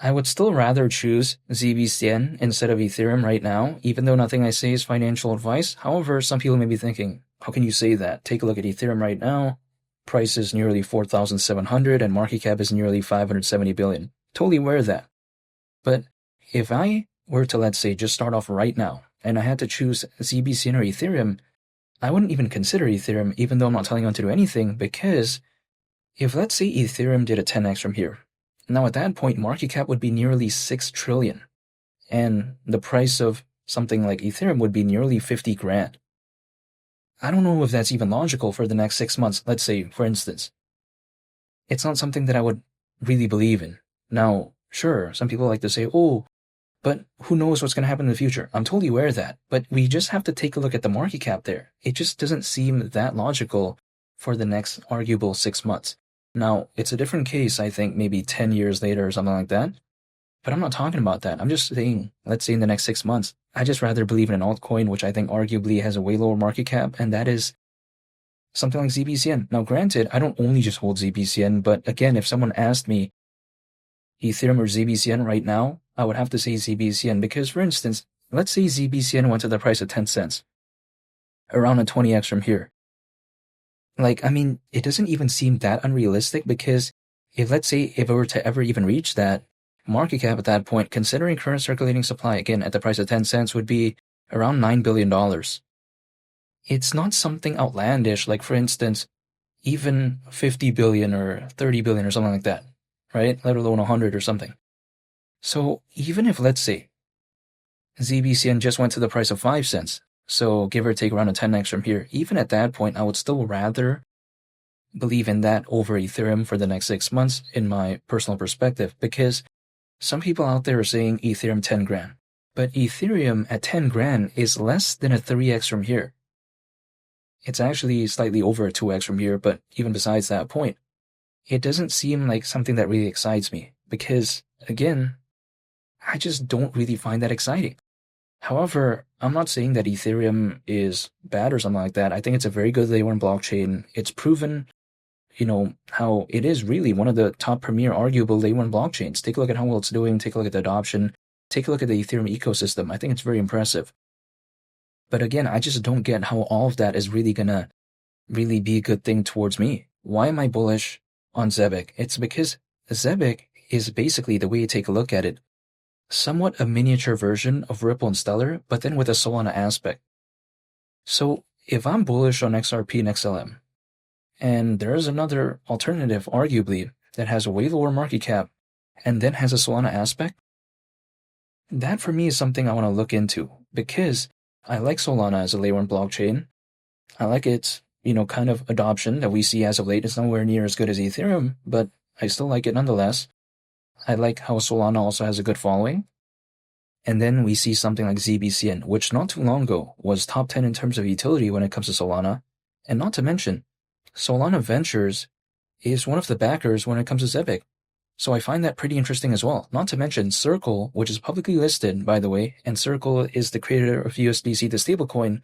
I would still rather choose ZBCN instead of Ethereum right now, even though nothing I say is financial advice. However, some people may be thinking, how can you say that? Take a look at Ethereum right now. Price is nearly 4,700 and market cap is nearly 570 billion. Totally aware of that. But if I were to, let's say, just start off right now and I had to choose ZBCN or Ethereum, I wouldn't even consider Ethereum, even though I'm not telling you to do anything, because if, let's say, Ethereum did a 10x from here, now at that point, market cap would be nearly 6 trillion, and the price of something like Ethereum would be nearly 50 grand. I don't know if that's even logical for the next 6 months, let's say, for instance. It's not something that I would really believe in. Now, sure, some people like to say, oh, but who knows what's going to happen in the future? I'm totally aware of that, but we just have to take a look at the market cap there. It just doesn't seem that logical for the next arguable 6 months. Now, it's a different case, I think, maybe 10 years later or something like that. But I'm not talking about that. I'm just saying, let's say in the next 6 months, I just rather believe in an altcoin, which I think arguably has a way lower market cap, and that is something like ZBCN. Now, granted, I don't only just hold ZBCN, but again, if someone asked me Ethereum or ZBCN right now, I would have to say ZBCN because, for instance, let's say ZBCN went to the price of 10 cents, around a 20x from here. Like, I mean, it doesn't even seem that unrealistic because if it were to ever even reach that, market cap at that point, considering current circulating supply, again, at the price of 10 cents would be around $9 billion. It's not something outlandish, like, for instance, even 50 billion or 30 billion or something like that, right? Let alone 100 or something. So even if, let's say, ZBCN just went to the price of 5 cents, so give or take around a 10x from here, even at that point, I would still rather believe in that over Ethereum for the next 6 months, in my personal perspective, because some people out there are saying Ethereum 10 grand, but Ethereum at 10 grand is less than a 3x from here. It's actually slightly over a 2x from here, but even besides that point, it doesn't seem like something that really excites me because, again, I just don't really find that exciting. However, I'm not saying that Ethereum is bad or something like that. I think it's a very good layer 1 blockchain. It's proven, how it is really one of the top premier arguable layer 1 blockchains. Take a look at how well it's doing. Take a look at the adoption. Take a look at the Ethereum ecosystem. I think it's very impressive. But again, I just don't get how all of that is really gonna really be a good thing towards me. Why am I bullish on Zebec? It's because Zebec is basically, the way you take a look at it, somewhat a miniature version of Ripple and Stellar, but then with a Solana aspect. So if I'm bullish on XRP and XLM, and there's another alternative, arguably, that has a way lower market cap and then has a Solana aspect, that for me is something I want to look into because I like Solana as a layer 1 blockchain. I like its, kind of adoption that we see as of late. It's nowhere near as good as Ethereum, but I still like it nonetheless. I like how Solana also has a good following. And then we see something like ZBCN, which not too long ago was top 10 in terms of utility when it comes to Solana. And not to mention, Solana Ventures is one of the backers when it comes to Zebec. So I find that pretty interesting as well. Not to mention Circle, which is publicly listed, by the way, and Circle is the creator of USDC, the stablecoin,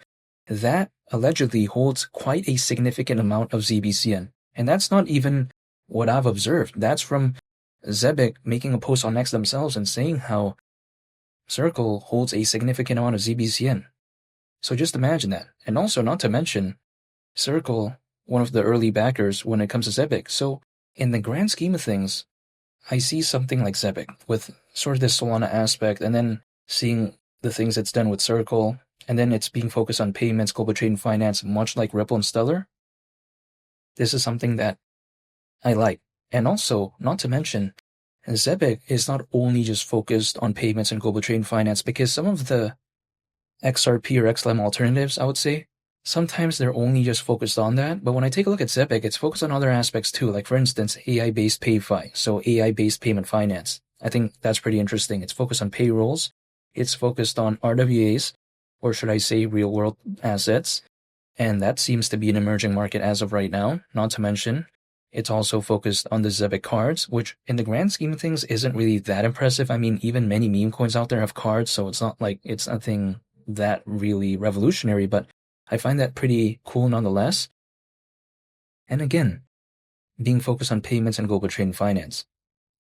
that allegedly holds quite a significant amount of ZBCN. And that's not even what I've observed. That's from Zebec making a post on X themselves and saying how Circle holds a significant amount of ZBCN. So just imagine that. And also, not to mention, Circle, one of the early backers when it comes to Zebec. So in the grand scheme of things, I see something like Zebec with sort of this Solana aspect and then seeing the things it's done with Circle, and then it's being focused on payments, global trade and finance, much like Ripple and Stellar. This is something that I like. And also, not to mention, Zebec is not only just focused on payments and global trade and finance, because some of the XRP or XLM alternatives, I would say, sometimes they're only just focused on that. But when I take a look at Zebec, it's focused on other aspects too, like for instance, AI-based PayFi, so AI-based payment finance. I think that's pretty interesting. It's focused on payrolls. It's focused on RWAs, or should I say real-world assets. And that seems to be an emerging market as of right now, not to mention it's also focused on the Zebec cards, which in the grand scheme of things isn't really that impressive. I mean, even many meme coins out there have cards, so it's not like it's nothing that really revolutionary, but I find that pretty cool nonetheless. And again, being focused on payments and global trade and finance.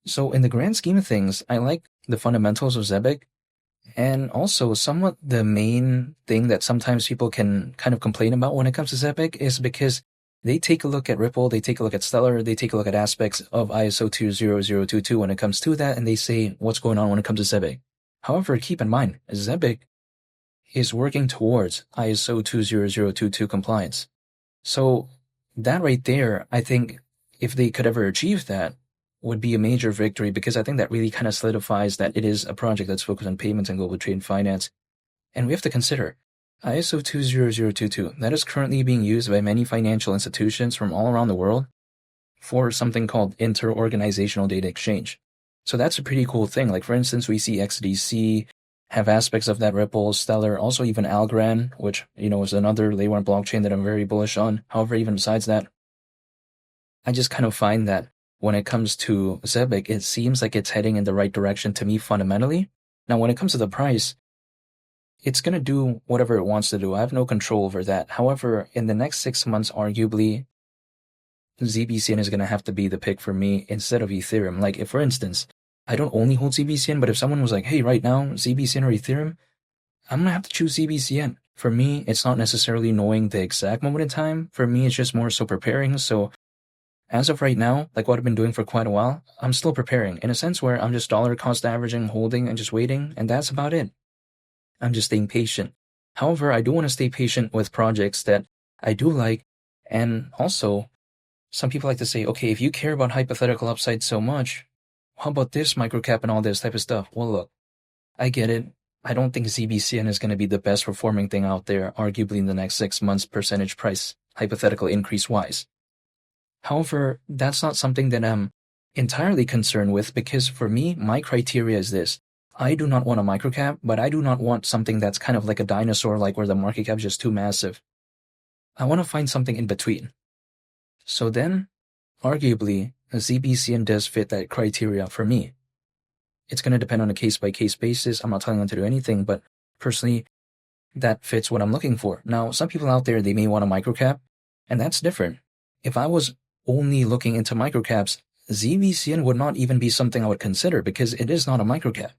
So in the grand scheme of things, I like the fundamentals of Zebec, and also somewhat the main thing that sometimes people can kind of complain about when it comes to Zebec is because they take a look at Ripple, they take a look at Stellar, they take a look at aspects of ISO 20022 when it comes to that, and they say what's going on when it comes to Zebec. However, keep in mind, Zebec is working towards ISO 20022 compliance. So that right there, I think if they could ever achieve that, would be a major victory, because I think that really kind of solidifies that it is a project that's focused on payments and global trade and finance. And we have to consider ISO 20022, that is currently being used by many financial institutions from all around the world for something called inter-organizational data exchange. So that's a pretty cool thing. Like, for instance, we see XDC have aspects of that, Ripple, Stellar, also even Algorand, which, is another layer 1 blockchain that I'm very bullish on. However, even besides that, I just kind of find that when it comes to Zebec, it seems like it's heading in the right direction to me fundamentally. Now, when it comes to the price, it's going to do whatever it wants to do. I have no control over that. However, in the next 6 months, arguably, ZBCN is going to have to be the pick for me instead of Ethereum. Like, if, for instance, I don't only hold ZBCN, but if someone was like, hey, right now, ZBCN or Ethereum, I'm going to have to choose ZBCN. For me, it's not necessarily knowing the exact moment in time. For me, it's just more so preparing. So as of right now, like what I've been doing for quite a while, I'm still preparing in a sense where I'm just dollar cost averaging, holding, and just waiting, and that's about it. I'm just staying patient. However, I do want to stay patient with projects that I do like, and also, some people like to say, okay, if you care about hypothetical upside so much, how about this microcap and all this type of stuff? Well, look, I get it. I don't think ZBCN is going to be the best performing thing out there, arguably in the next 6 months percentage price, hypothetical increase-wise. However, that's not something that I'm entirely concerned with, because for me, my criteria is this. I do not want a microcap, but I do not want something that's kind of like a dinosaur, like where the market cap is just too massive. I want to find something in between. So then, arguably, a ZBCN does fit that criteria for me. It's going to depend on a case-by-case basis. I'm not telling them to do anything, but personally, that fits what I'm looking for. Now, some people out there, they may want a microcap, and that's different. If I was only looking into microcaps, ZBCN would not even be something I would consider, because it is not a microcap.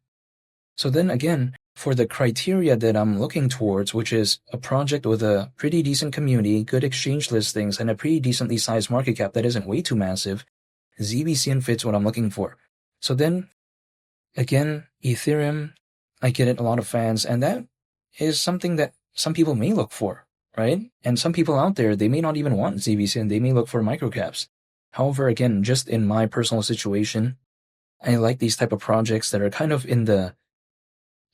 So then again, for the criteria that I'm looking towards, which is a project with a pretty decent community, good exchange listings, and a pretty decently sized market cap that isn't way too massive, ZBCN fits what I'm looking for. So then, again, Ethereum, I get it, a lot of fans, and that is something that some people may look for, right? And some people out there, they may not even want ZBCN, they may look for microcaps. However, again, just in my personal situation, I like these type of projects that are kind of in the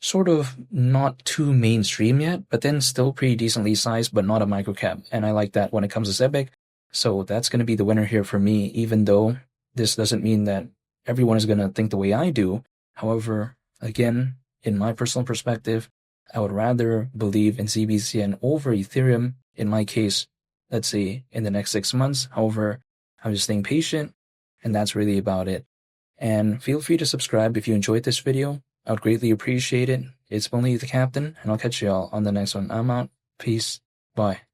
sort of not too mainstream yet, but then still pretty decently sized, but not a microcap. And I like that when it comes to Zebec. So that's going to be the winner here for me, even though this doesn't mean that everyone is going to think the way I do. However, again, in my personal perspective, I would rather believe in ZBCN over Ethereum, in my case, let's say in the next 6 months. However, I'm just staying patient, and that's really about it. And feel free to subscribe if you enjoyed this video. I would greatly appreciate it. It's only the Captain, and I'll catch y'all on the next one. I'm out. Peace. Bye.